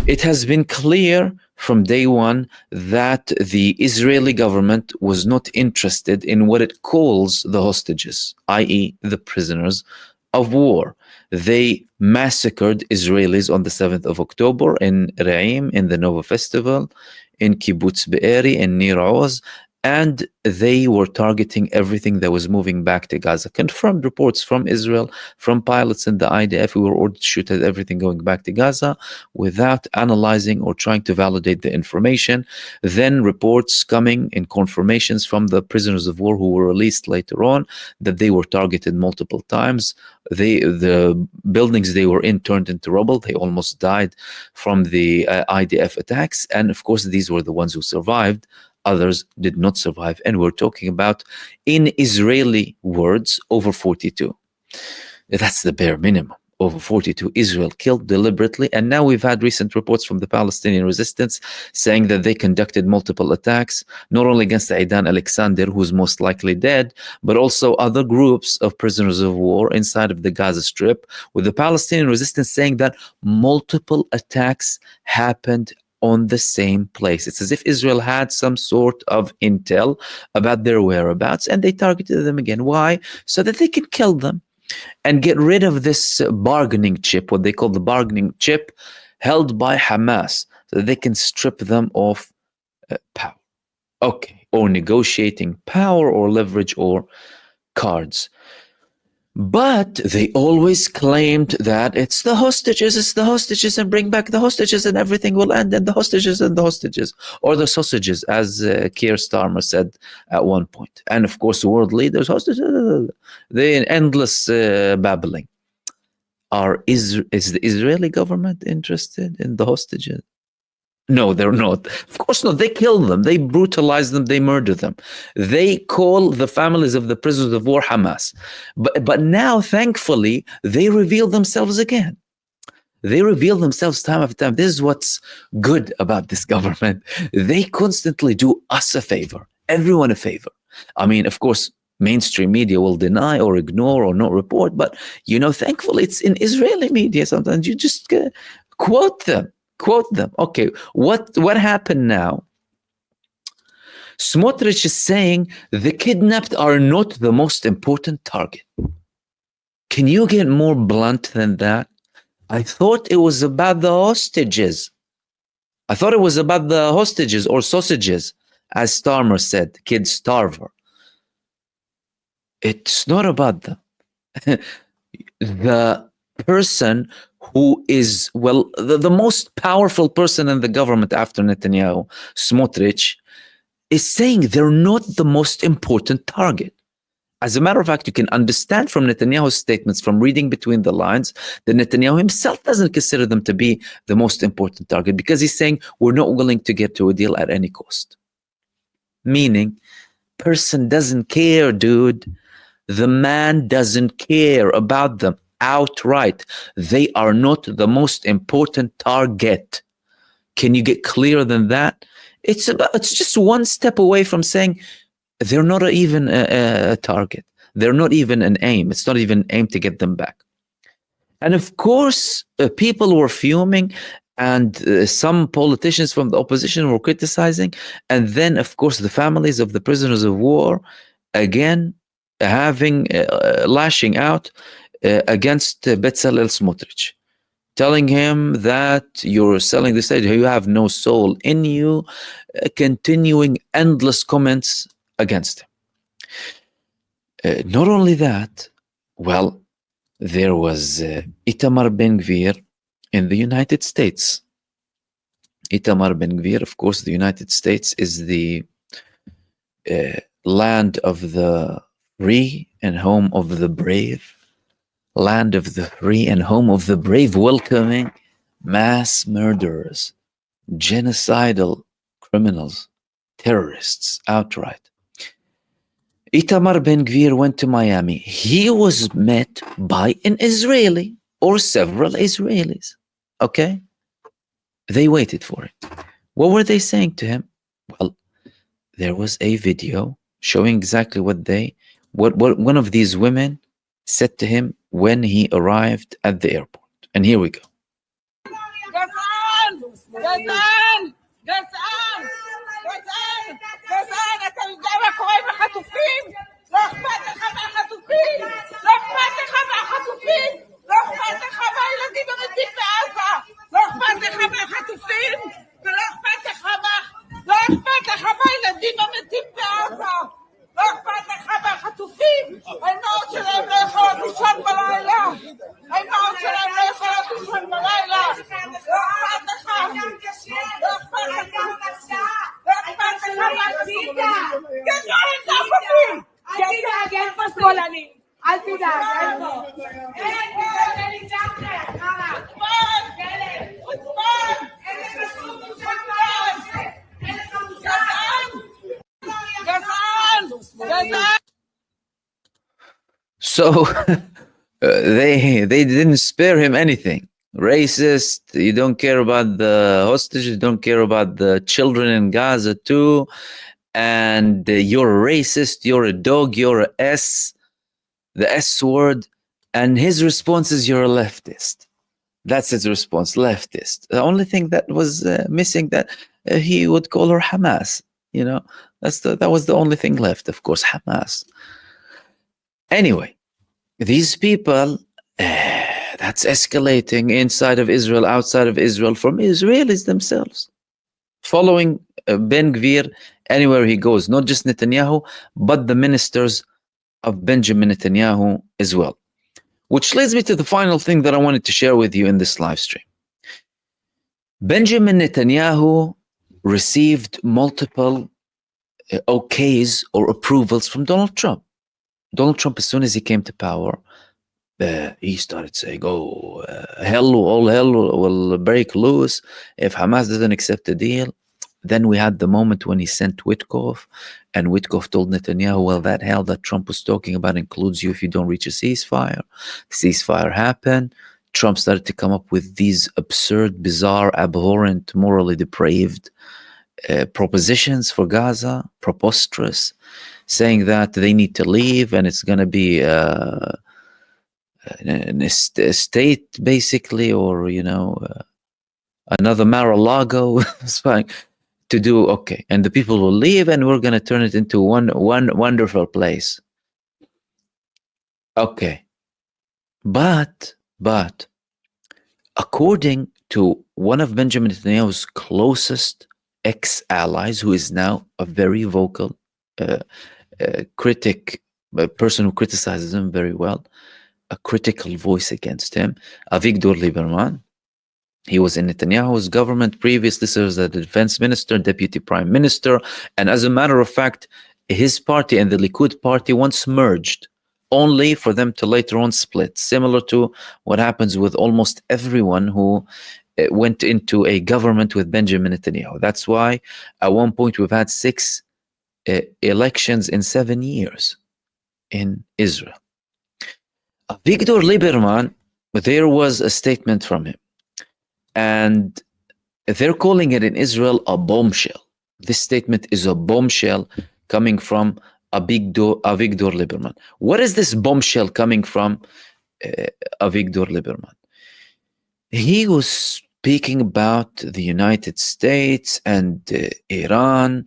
It has been clear from day one that the Israeli government was not interested in what it calls the hostages, i.e., the prisoners of war. They massacred Israelis on the 7th of October in Re'im, in the Nova Festival, in Kibbutz Be'eri, in Nir Oz, and they were targeting everything that was moving back to Gaza. Confirmed reports from Israel, from pilots in the IDF, who were ordered to shoot at everything going back to Gaza without analyzing or trying to validate the information. Then reports coming in confirmations from the prisoners of war who were released later on that they were targeted multiple times. The buildings they were in turned into rubble. They almost died from the IDF attacks. And of course, these were the ones who survived. Others did not survive. And we're talking about, in Israeli words, over 42. That's the bare minimum. Over 42 Israel killed deliberately. And now we've had recent reports from the Palestinian resistance saying that they conducted multiple attacks, not only against Aidan Alexander, who's most likely dead, but also other groups of prisoners of war inside of the Gaza Strip, with the Palestinian resistance saying that multiple attacks happened on the same place. It's as if Israel had some sort of intel about their whereabouts and they targeted them again. Why? So that they can kill them and get rid of this bargaining chip, what they call the bargaining chip, held by Hamas, so that they can strip them of power. Okay, or negotiating power or leverage or cards. But they always claimed that it's the hostages, and bring back the hostages and everything will end, and the hostages, or the sausages, as Keir Starmer said at one point. And of course, world leaders, hostages, the endless babbling. Is the Israeli government interested in the hostages? No, they're not. Of course not. They kill them. They brutalize them. They murder them. They call the families of the prisoners of war Hamas. But now, thankfully, they reveal themselves again. They reveal themselves time after time. This is what's good about this government. They constantly do us a favor, everyone a favor. I mean, of course, mainstream media will deny or ignore or not report. But, thankfully, it's in Israeli media. Sometimes you just quote them. Okay, what happened now? Smotrich is saying the kidnapped are not the most important target. Can you get more blunt than that? I thought it was about the hostages. I thought it was about the hostages or sausages, as Starmer said, kid starver. It's not about them. The person who is, the most powerful person in the government after Netanyahu, Smotrich, is saying they're not the most important target. As a matter of fact, you can understand from Netanyahu's statements, from reading between the lines, that Netanyahu himself doesn't consider them to be the most important target, because he's saying we're not willing to get to a deal at any cost. Meaning, person doesn't care, dude. The man doesn't care about them. Outright, they are not the most important target. Can you get clearer than that? It's just one step away from saying they're not even a target. They're not even an aim. It's not even an aim to get them back. And of course, people were fuming, and some politicians from the opposition were criticizing. And then, of course, the families of the prisoners of war, again, lashing out against Bezalel Smotrich, telling him that you're selling the stage, you have no soul in you, continuing endless comments against him. Not only that, there was Itamar Ben-Gvir in the United States. Itamar Ben-Gvir, of course, the United States is the land of the free and home of the brave. Land of the free and home of the brave, welcoming mass murderers, genocidal criminals, terrorists outright. Itamar Ben-Gvir went to Miami. He was met by an Israeli or several Israelis. Okay? They waited for it. What were they saying to him? Well, there was a video showing exactly what one of these women said to him when he arrived at the airport. And here we go. גזען! גזען! גזען! גזען! אתה יודע מה קורה עם החטופים? לא אכפת לך מהחטופים! לא אכפת לך מהחטופים! לא אכפת לך מהילדים המתים בעזה! לא אכפת לך מהחטופים! ולא אכפת לך לא אכפת לך מהילדים המתים בעזה! לא אכפת לך מהחטופים! האימהות שלהם לא יכולות לישון בלילה! האימהות שלהם לא יכולות לישון בלילה! לא אכפת לך! לא אכפת לך! לא אכפת לך מהחטופים! גדול את החטופים! אל תדאג, אין פה שמאלנים! אל תדאג, אין פה! אין פה! אין ניצחתם! חוצפן! חוצפן! אין לך שום מושג! אין לך מושג! גזען! גזען! So they didn't spare him anything. Racist, you don't care about the hostages, you don't care about the children in Gaza too, and you're a racist, you're a dog, you're a S, the S word, and his response is you're a leftist. That's his response, leftist. The only thing that was missing, that he would call her Hamas, you know, that was the only thing left, of course, Hamas. Anyway, these people, that's escalating inside of Israel, outside of Israel, from Israelis themselves, following Ben Gvir anywhere he goes, not just Netanyahu, but the ministers of Benjamin Netanyahu as well. Which leads me to the final thing that I wanted to share with you in this live stream. Benjamin Netanyahu received multiple okays or approvals from Donald Trump. Donald Trump, as soon as he came to power, he started saying, all hell will break loose if Hamas doesn't accept the deal. Then we had the moment when he sent Witkoff, and Witkoff told Netanyahu, well, that hell that Trump was talking about includes you if you don't reach a ceasefire. The ceasefire happened. Trump started to come up with these absurd, bizarre, abhorrent, morally depraved propositions for Gaza, preposterous, saying that they need to leave and it's going to be a state, basically, or, you know, another Mar-a-Lago to do, okay. And the people will leave and we're going to turn it into one wonderful place. Okay. But according to one of Benjamin Netanyahu's closest ex-allies, who is now a very vocal critic, a person who criticizes him very well, a critical voice against him, Avigdor Liberman. He was in Netanyahu's government, previously served as the defense minister, deputy prime minister, and as a matter of fact, his party and the Likud party once merged, only for them to later on split, similar to what happens with almost everyone who went into a government with Benjamin Netanyahu. That's why at one point we've had 6 elections in 7 years in Israel. Avigdor Liberman, there was a statement from him, and they're calling it in Israel a bombshell. This statement is a bombshell coming from Avigdor Liberman. What is this bombshell coming from Avigdor Liberman? He was speaking about the United States and Iran,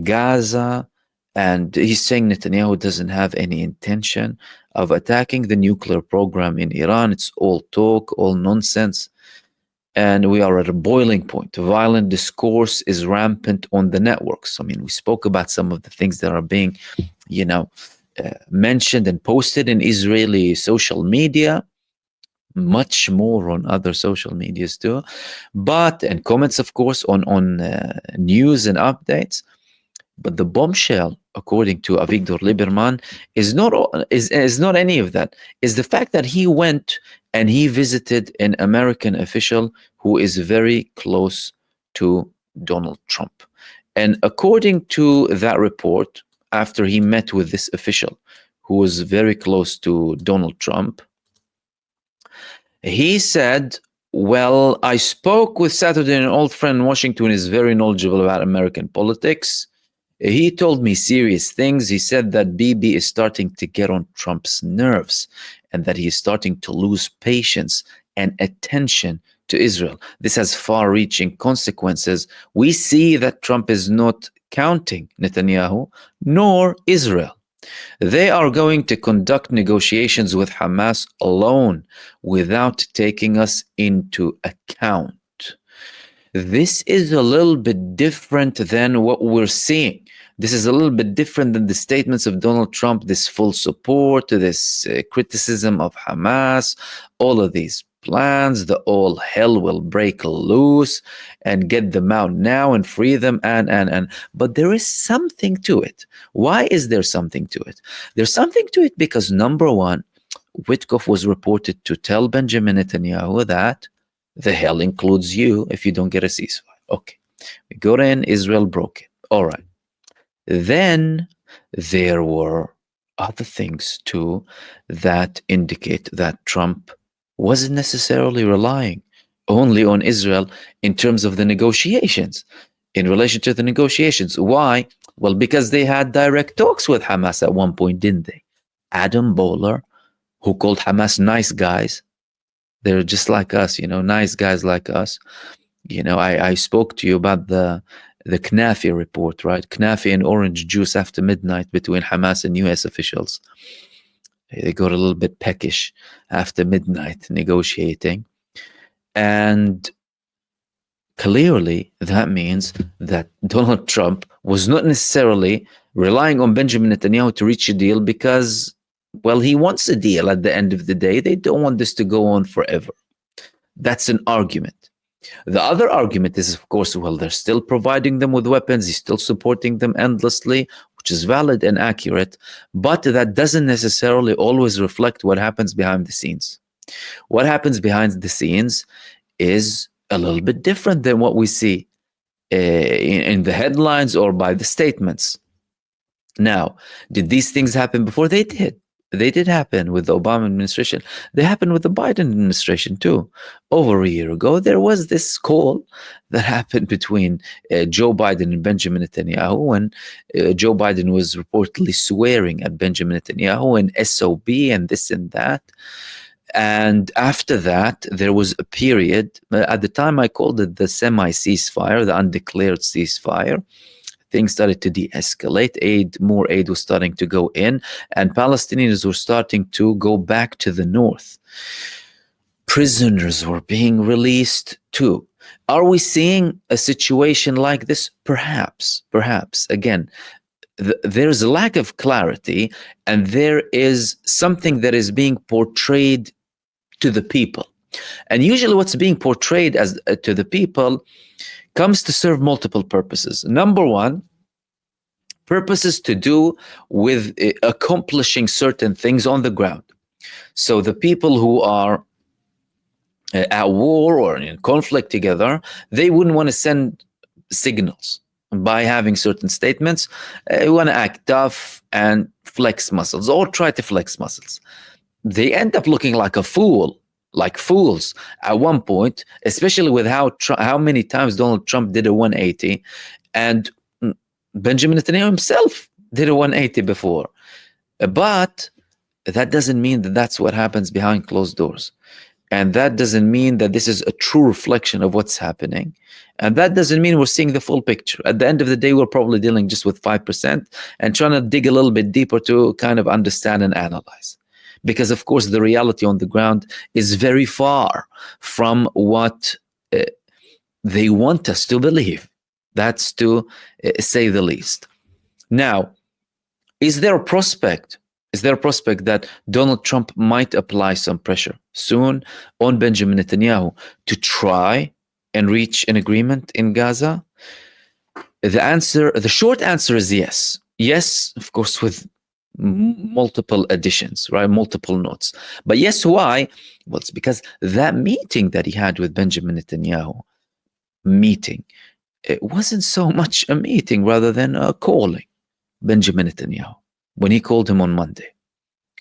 Gaza, and he's saying Netanyahu doesn't have any intention of attacking the nuclear program in Iran. It's all talk, all nonsense. And we are at a boiling point. Violent discourse is rampant on the networks. I mean, we spoke about some of the things that are being, you know, mentioned and posted in Israeli social media, much more on other social medias too, and comments, of course, on news and updates. But the bombshell, according to Avigdor Liberman, is not any of that. Is the fact that he went and he visited an American official who is very close to Donald Trump. And according to that report, after he met with this official who was very close to Donald Trump, he said, well, I spoke with Saturday, an old friend in Washington, who is very knowledgeable about American politics. He told me serious things. He said that Bibi is starting to get on Trump's nerves and that he is starting to lose patience and attention to Israel. This has far reaching consequences. We see that Trump is not counting Netanyahu nor Israel. They are going to conduct negotiations with Hamas alone without taking us into account. This is a little bit different than what we're seeing. This is a little bit different than the statements of Donald Trump, this full support, this criticism of Hamas, all of these plans, the all hell will break loose and get them out now and free them and. But there is something to it. Why is there something to it? There's something to it because number one, Witkoff was reported to tell Benjamin Netanyahu that the hell includes you if you don't get a ceasefire. Okay, we got in, Israel broke it. All right. Then there were other things too that indicate that Trump wasn't necessarily relying only on Israel in terms of the negotiations, in relation to the negotiations. Why? Well, because they had direct talks with Hamas at one point, didn't they? Adam Bowler, who called Hamas nice guys, they're just like us, nice guys like us. I spoke to you about the Knafi report, right? Knafi and orange juice after midnight between Hamas and US officials. They got a little bit peckish after midnight negotiating. And clearly that means that Donald Trump was not necessarily relying on Benjamin Netanyahu to reach a deal because, well, he wants a deal at the end of the day. They don't want this to go on forever. That's an argument. The other argument is, of course, well, they're still providing them with weapons. He's still supporting them endlessly, which is valid and accurate. But that doesn't necessarily always reflect what happens behind the scenes. What happens behind the scenes is a little bit different than what we see in the headlines or by the statements. Now, did these things happen before? They did. They did happen with the Obama administration. They happened with the Biden administration too. Over a year ago, there was this call that happened between Joe Biden and Benjamin Netanyahu when Joe Biden was reportedly swearing at Benjamin Netanyahu and SOB and this and that. And after that, there was a period, at the time I called it the semi-ceasefire, the undeclared ceasefire. Things started to de-escalate. More aid was starting to go in, and Palestinians were starting to go back to the north. Prisoners were being released too. Are we seeing a situation like this? Perhaps. Again, there's a lack of clarity, and there is something that is being portrayed to the people. And usually what's being portrayed as to the people comes to serve multiple purposes. Number one, purposes to do with accomplishing certain things on the ground. So the people who are at war or in conflict together, they wouldn't want to send signals by having certain statements. We want to act tough and flex muscles or try to flex muscles. They end up looking like a fool. Like fools at one point, especially with how many times Donald Trump did a 180 and Benjamin Netanyahu himself did a 180 before. But that doesn't mean that that's what happens behind closed doors. And that doesn't mean that this is a true reflection of what's happening. And that doesn't mean we're seeing the full picture. At the end of the day, we're probably dealing just with 5% and trying to dig a little bit deeper to kind of understand and analyze. Because, of course, the reality on the ground is very far from what they want us to believe. That's to say the least. Now, is there a prospect that Donald Trump might apply some pressure soon on Benjamin Netanyahu to try and reach an agreement in Gaza? The short answer is yes. Yes, of course, with multiple additions, right? Multiple notes. But yes, why? Well, it's because that meeting that he had with Benjamin Netanyahu, it wasn't so much a meeting rather than a calling Benjamin Netanyahu. When he called him on Monday,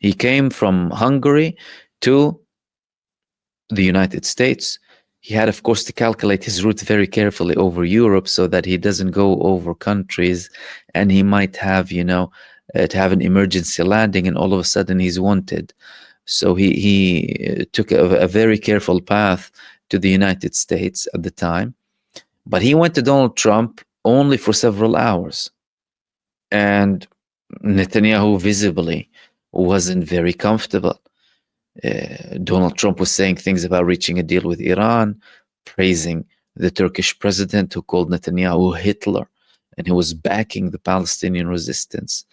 he came from Hungary to the United States. He had, of course, to calculate his route very carefully over Europe so that he doesn't go over countries and he might have, to have an emergency landing and all of a sudden he's wanted. So he took a very careful path to the United States at the time, but he went to Donald Trump only for several hours. And Netanyahu visibly wasn't very comfortable. Donald Trump was saying things about reaching a deal with Iran, praising the Turkish president who called Netanyahu Hitler, and he was backing the Palestinian resistance,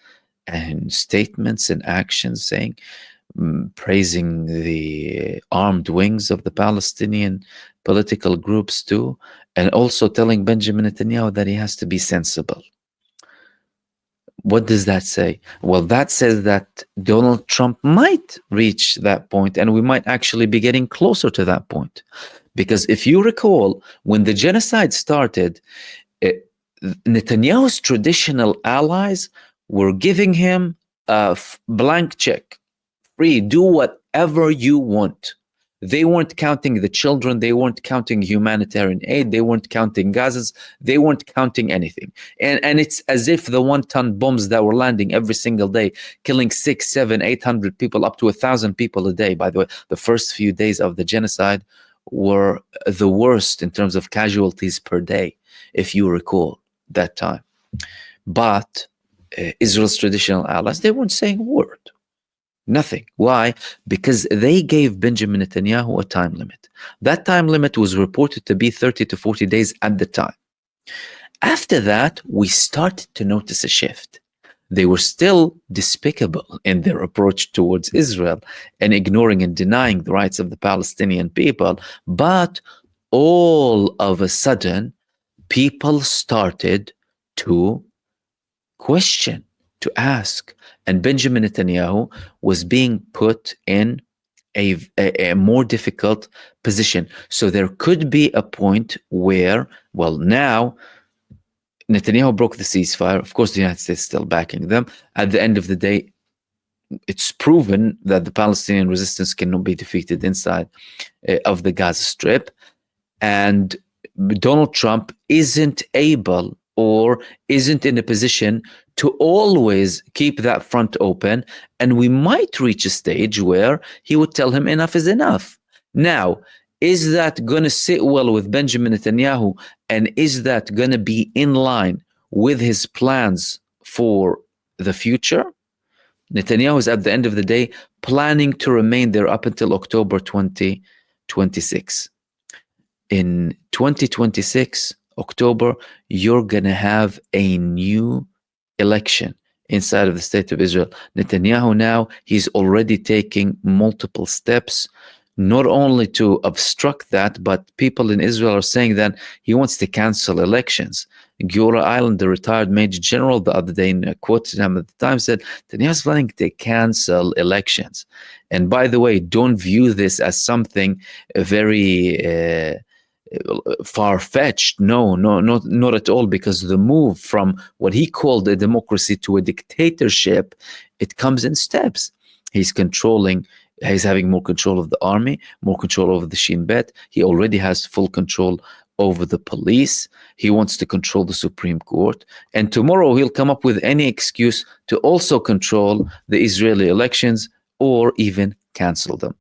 and statements and actions saying, praising the armed wings of the Palestinian political groups too, and also telling Benjamin Netanyahu that he has to be sensible. What does that say? Well, that says that Donald Trump might reach that point, and we might actually be getting closer to that point. Because if you recall, when the genocide started, Netanyahu's traditional allies were giving him a blank check. Free, do whatever you want. They weren't counting the children. They weren't counting humanitarian aid. They weren't counting Gazas. They weren't counting anything. And it's as if the 1-ton bombs that were landing every single day, killing 600, 700, 800 people, up to 1,000 people a day. By the way, the first few days of the genocide were the worst in terms of casualties per day, if you recall that time. But Israel's traditional allies, they weren't saying a word. Nothing. Why? Because they gave Benjamin Netanyahu a time limit. That time limit was reported to be 30 to 40 days at the time. After that, we started to notice a shift. They were still despicable in their approach towards Israel and ignoring and denying the rights of the Palestinian people. But all of a sudden, people started to question, to ask. And Benjamin Netanyahu was being put in a more difficult position. So there could be a point where, well, now Netanyahu broke the ceasefire. Of course, the United States is still backing them. At the end of the day, it's proven that the Palestinian resistance cannot be defeated inside of the Gaza Strip. And Donald Trump isn't able or isn't in a position to always keep that front open. And we might reach a stage where he would tell him enough is enough. Now, is that going to sit well with Benjamin Netanyahu? And is that going to be in line with his plans for the future? Netanyahu is at the end of the day planning to remain there up until October 2026. In 2026, October, you're going to have a new election inside of the state of Israel. Netanyahu now, he's already taking multiple steps, not only to obstruct that, but people in Israel are saying that he wants to cancel elections. Giora Island, the retired major general, the other day, in a quote to him at the time, said Netanyahu's planning to cancel elections. And by the way, don't view this as something very far-fetched. No, not at all, because the move from what he called a democracy to a dictatorship, it comes in steps. He's having more control of the army, more control over the Shin Bet. He already has full control over the police. He wants to control the Supreme Court. And tomorrow he'll come up with any excuse to also control the Israeli elections or even cancel them.